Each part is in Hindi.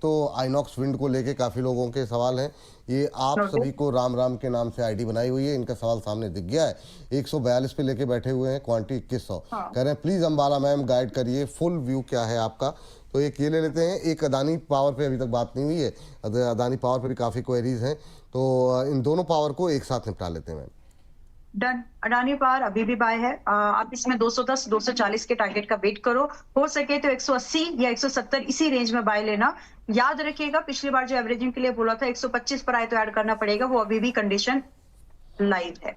तो आइनॉक्स विंड को लेके काफ़ी लोगों के सवाल हैं। ये आप सभी को राम राम के नाम से आईडी बनाई हुई है, इनका सवाल सामने दिख गया है। 142 पे लेके बैठे हुए हैं, क्वांटिटी 2100 कह रहे हैं प्लीज़ अंबाला मैम गाइड करिए, फुल व्यू क्या है आपका। तो एक ये ले लेते हैं, एक अदानी पावर पे अभी तक बात नहीं हुई है, अदानी पावर पे भी काफ़ी क्वेरीज हैं, तो इन दोनों पावर को एक साथ निपटा लेते हैं मैम। डन। अडानी पावर अभी भी बाय है। आप इसमें 210 240 के टारगेट का वेट करो, हो सके तो 180 या 170 इसी रेंज में बाय लेना। याद रखिएगा पिछली बार जो एवरेजिंग के लिए बोला था 125 पर आए तो ऐड करना पड़ेगा, वो अभी भी कंडीशन लाइव है,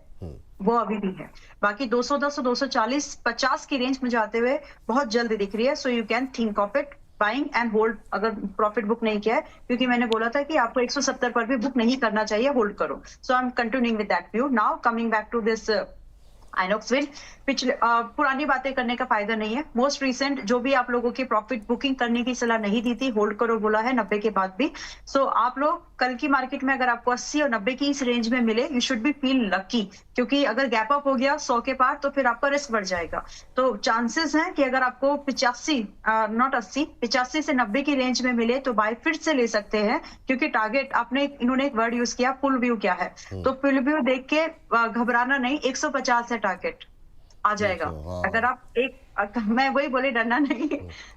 वो अभी भी है। बाकी 210 240 50 की रेंज में जाते हुए बहुत जल्द दिख रही है, so you can think of it buying and hold. अगर प्रॉफिट बुक नहीं किया है, क्योंकि मैंने बोला था कि आपको 170 पर भी बुक नहीं करना चाहिए, होल्ड करो। So I am continuing with that view. Now coming back to this Inox wind, पिछले पुरानी बातें करने का फायदा नहीं है। मोस्ट रिसेंट जो भी आप लोगों की प्रॉफिट बुकिंग करने की सलाह नहीं दी थी, होल्ड करो बोला है 90 के बाद भी। सो आप लोग कल की मार्केट में अगर आपको 80 और 90 की इस रेंज में मिले, you should be feel lucky, क्योंकि अगर गैप अप हो गया 100 के पार तो फिर आपका रिस्क बढ़ जाएगा। तो चांसेस हैं कि अगर आपको 85 नॉट 80 85 से 90 की रेंज में मिले तो बाय फिर से ले सकते हैं, क्योंकि टारगेट इन्होंने एक वर्ड यूज किया फुल व्यू क्या है, तो फुल व्यू देख के घबराना नहीं। 150 है टारगेट, आ जाएगा। अगर आप मैं वही बोले डरना नहीं,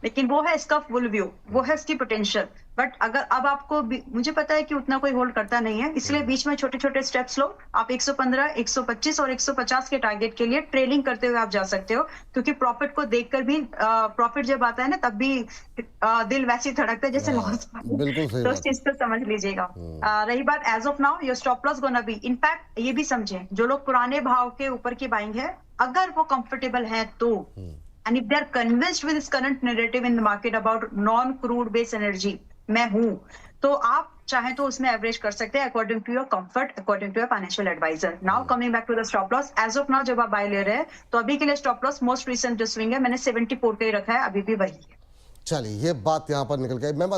लेकिन वो है इसका फुल व्यू, वो है इसकी पोटेंशियल। बट अगर अब आपको मुझे पता है कि उतना कोई होल्ड करता नहीं है, इसलिए बीच में छोटे छोटे स्टेप्स लो। आप 115 125 और 150 के टारगेट के लिए ट्रेलिंग करते हुए आप जा सकते हो, क्योंकि प्रॉफिट को देखकर भी प्रॉफिट जब आता है ना, तब भी दिल वैसे ही धड़कता है जैसे लॉस। तो उस चीज को समझ लीजिएगा। रही बात as of now, your stop loss gonna be, in fact ये भी समझे जो लोग पुराने भाव के ऊपर की बाइंग है, अगर वो कंफर्टेबल है तो, and if they are convinced with this current narrative in the market about non-crude based energy, मैं हूं, तो आप चाहे तो उसमें एवरेज कर सकते हैं according to your comfort, according to your financial adviser. Now coming back to the stop loss, as of now जब आप बाय ले रहे हैं तो अभी के लिए स्टॉप लॉस मोस्ट रिसेंट जो स्विंग है मैंने 74 पे ही रखा है, अभी भी वही है। चलिए ये बात यहाँ पर निकल गई मैम।